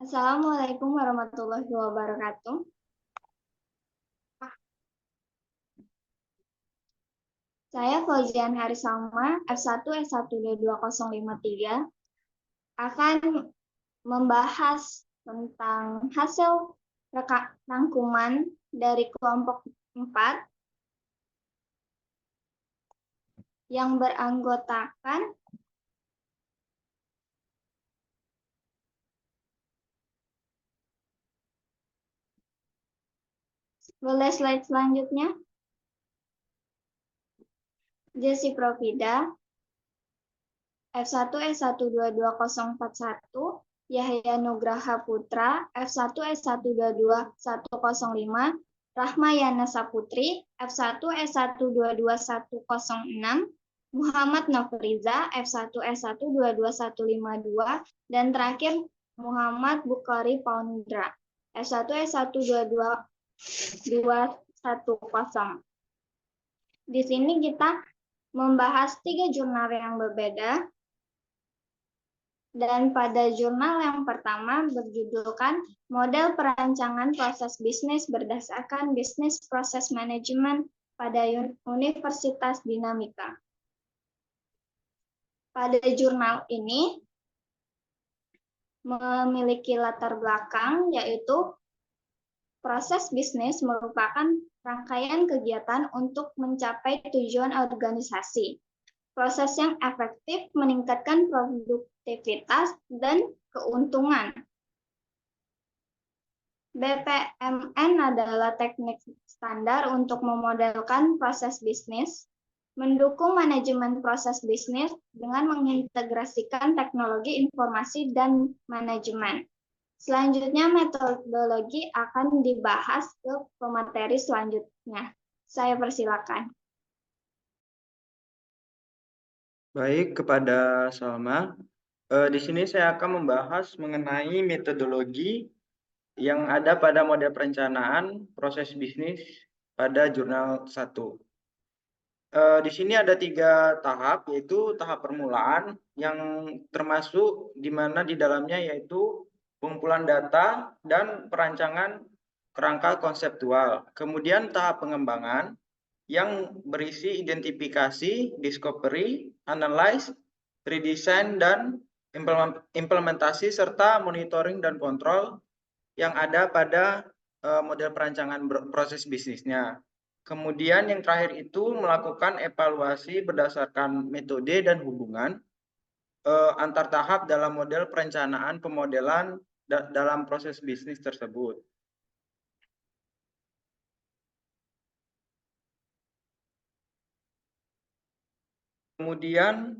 Assalamualaikum warahmatullahi wabarakatuh. Saya Fauzian Harisalma, F1 S1D2053, akan membahas tentang hasil rangkuman dari kelompok 4 yang beranggotakan boleh slide selanjutnya. Jesse Profida, F1 S1224041, Yahya Nugraha Putra, F1 S1222105, Rahmayana Saputri, F1 S1222106, Muhammad Nofriza, F1 S1222152, dan terakhir Muhammad Bukhari Paundra, F1 S1222110. Di sini kita membahas 3 jurnal yang berbeda. Dan pada jurnal yang pertama berjudulkan Model Perancangan Proses Bisnis Berdasarkan Business Process Management pada Universitas Dinamika. Pada jurnal ini memiliki latar belakang yaitu proses bisnis merupakan rangkaian kegiatan untuk mencapai tujuan organisasi. Proses yang efektif meningkatkan produktivitas dan keuntungan. BPMN adalah teknik standar untuk memodelkan proses bisnis, mendukung manajemen proses bisnis dengan mengintegrasikan teknologi informasi dan manajemen. Selanjutnya metodologi akan dibahas ke pemateri selanjutnya. Saya persilakan. Baik, kepada Salma. Di sini saya akan membahas mengenai metodologi yang ada pada model perencanaan proses bisnis pada jurnal 1. Di sini ada 3 tahap, yaitu tahap permulaan yang termasuk di mana di dalamnya yaitu pengumpulan data dan perancangan kerangka konseptual. Kemudian tahap pengembangan yang berisi identifikasi, discovery, analyze, redesign, dan implementasi serta monitoring dan kontrol yang ada pada model perancangan proses bisnisnya. Kemudian yang terakhir itu melakukan evaluasi berdasarkan metode dan hubungan antar tahap dalam model perencanaan pemodelan dalam proses bisnis tersebut. Kemudian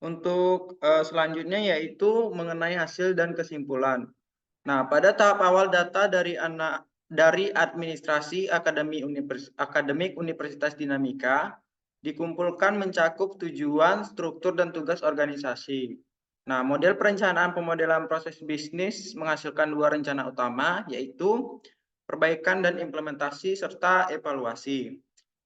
untuk selanjutnya yaitu mengenai hasil dan kesimpulan. Nah, pada tahap awal data dari administrasi akademik Universitas Dinamika dikumpulkan mencakup tujuan, struktur, dan tugas organisasi. Nah, model perencanaan pemodelan proses bisnis menghasilkan 2 rencana utama, yaitu perbaikan dan implementasi serta evaluasi.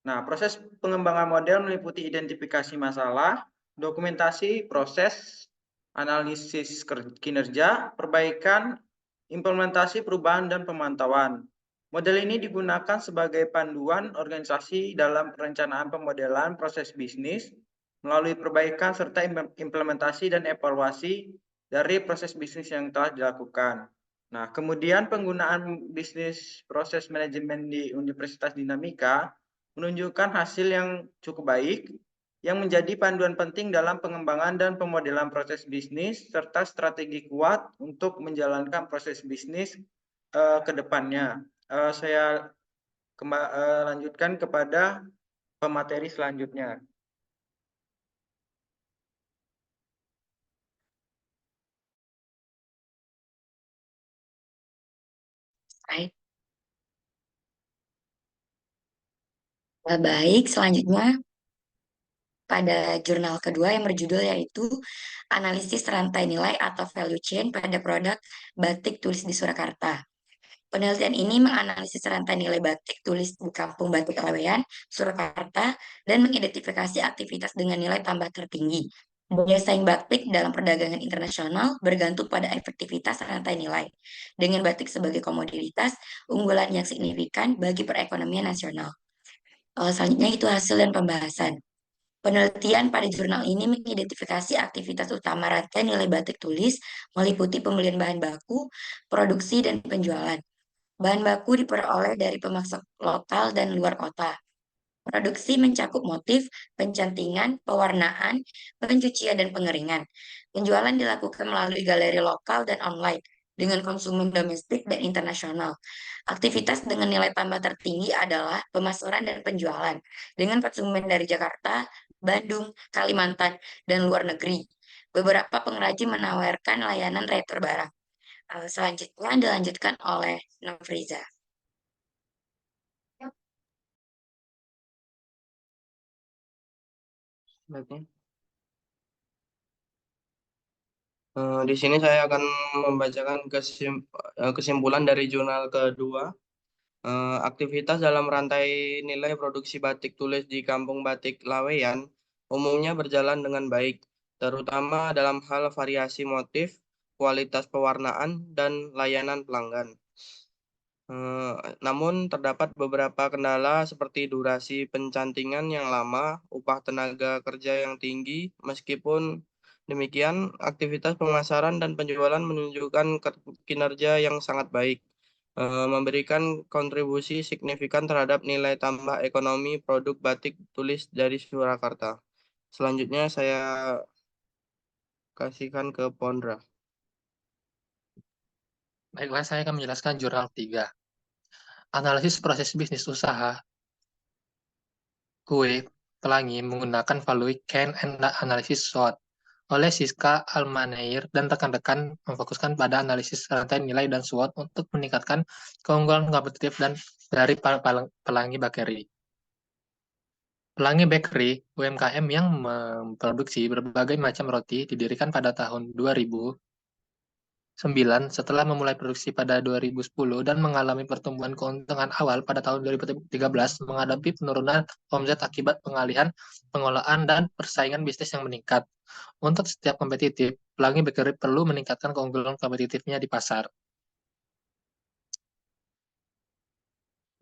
Nah, proses pengembangan model meliputi identifikasi masalah, dokumentasi proses, analisis kinerja, perbaikan, implementasi perubahan, dan pemantauan. Model ini digunakan sebagai panduan organisasi dalam perencanaan pemodelan proses bisnis melalui perbaikan serta implementasi dan evaluasi dari proses bisnis yang telah dilakukan. Nah, kemudian penggunaan bisnis proses manajemen di Universitas Dinamika menunjukkan hasil yang cukup baik yang menjadi panduan penting dalam pengembangan dan pemodelan proses bisnis serta strategi kuat untuk menjalankan proses bisnis ke depannya. Saya lanjutkan kepada pemateri selanjutnya. Baik, selanjutnya pada jurnal kedua yang berjudul yaitu Analisis Rantai Nilai atau Value Chain pada Produk Batik Tulis di Surakarta. Penelitian ini menganalisis rantai nilai batik tulis di Kampung Batik Laweyan, Surakarta, dan mengidentifikasi aktivitas dengan nilai tambah tertinggi Daya saing batik dalam perdagangan internasional bergantung pada efektivitas rantai nilai. Dengan batik sebagai komoditas, unggulan yang signifikan bagi perekonomian nasional. Selanjutnya itu hasil dan pembahasan. Penelitian pada jurnal ini mengidentifikasi aktivitas utama rantai nilai batik tulis meliputi pembelian bahan baku, produksi, dan penjualan. Bahan baku diperoleh dari pemasok lokal dan luar kota. Produksi mencakup motif, pencantingan, pewarnaan, pencucian, dan pengeringan. Penjualan dilakukan melalui galeri lokal dan online dengan konsumen domestik dan internasional. Aktivitas dengan nilai tambah tertinggi adalah pemasaran dan penjualan dengan konsumen dari Jakarta, Bandung, Kalimantan, dan luar negeri. Beberapa pengrajin menawarkan layanan retur barang. Selanjutnya dilanjutkan oleh Nofriza. Di sini saya akan membacakan kesimpulan dari jurnal kedua. Aktivitas dalam rantai nilai produksi batik tulis di Kampung Batik Laweyan umumnya berjalan dengan baik, terutama dalam hal variasi motif, kualitas pewarnaan, dan layanan pelanggan. Namun terdapat beberapa kendala seperti durasi pencantingan yang lama, upah tenaga kerja yang tinggi. Meskipun demikian, aktivitas pemasaran dan penjualan menunjukkan kinerja yang sangat baik, memberikan kontribusi signifikan terhadap nilai tambah ekonomi produk batik tulis dari Surakarta. Selanjutnya saya kasihkan ke Pondra. Baiklah, saya akan menjelaskan jurnal 3. Analisis proses bisnis usaha kue pelangi menggunakan value chain analysis SWOT oleh Siska Almaneir dan rekan-rekan memfokuskan pada analisis rantai nilai dan SWOT untuk meningkatkan keunggulan kompetitif dan dari Pelangi Bakery. Pelangi Bakery, UMKM yang memproduksi berbagai macam roti, didirikan pada tahun 2009 setelah memulai produksi pada 2010 dan mengalami pertumbuhan keuntungan awal pada tahun 2013 menghadapi penurunan omset akibat pengalihan pengolahan dan persaingan bisnis yang meningkat. Untuk setiap kompetitif, Pelangi Bakery perlu meningkatkan keunggulan kompetitifnya di pasar.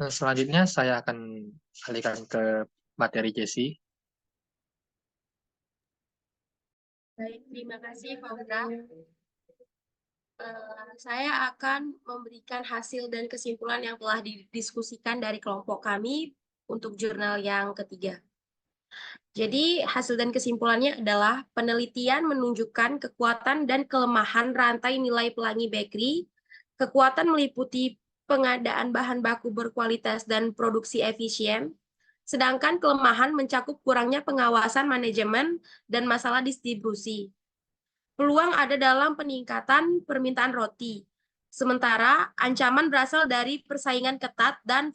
Nah, selanjutnya saya akan alihkan ke materi Jessie. Baik, terima kasih Fauzan. Saya akan memberikan hasil dan kesimpulan yang telah didiskusikan dari kelompok kami untuk jurnal yang ketiga. Jadi, hasil dan kesimpulannya adalah penelitian menunjukkan kekuatan dan kelemahan rantai nilai Pelangi Bakery. Kekuatan meliputi pengadaan bahan baku berkualitas dan produksi efisien, sedangkan kelemahan mencakup kurangnya pengawasan manajemen dan masalah distribusi. Peluang ada dalam peningkatan permintaan roti, sementara ancaman berasal dari persaingan ketat dan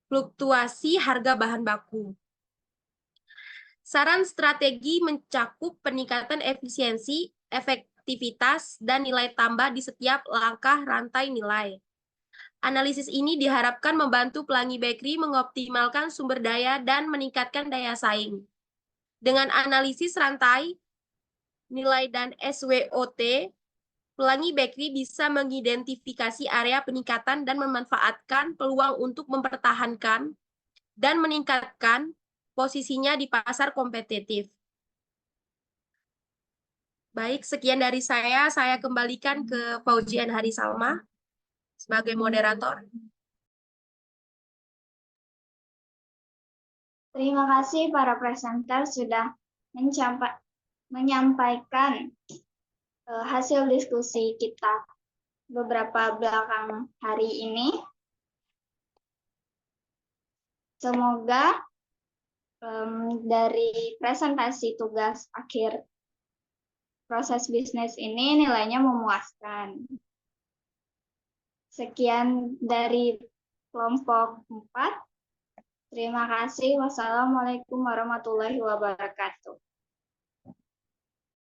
fluktuasi harga bahan baku. Saran strategi mencakup peningkatan efisiensi, efektivitas, dan nilai tambah di setiap langkah rantai nilai. Analisis ini diharapkan membantu Pelangi Bakery mengoptimalkan sumber daya dan meningkatkan daya saing. Dengan analisis rantai nilai dan SWOT, Pelangi Bakery bisa mengidentifikasi area peningkatan dan memanfaatkan peluang untuk mempertahankan dan meningkatkan posisinya di pasar kompetitif. Baik, sekian dari saya kembalikan ke Fauzian Hari Salma sebagai moderator. Terima kasih para presenter sudah menyampaikan hasil diskusi kita beberapa belakang hari ini. Semoga dari presentasi tugas akhir proses bisnis ini nilainya memuaskan. Sekian dari kelompok 4. Terima kasih. Wassalamualaikum warahmatullahi wabarakatuh.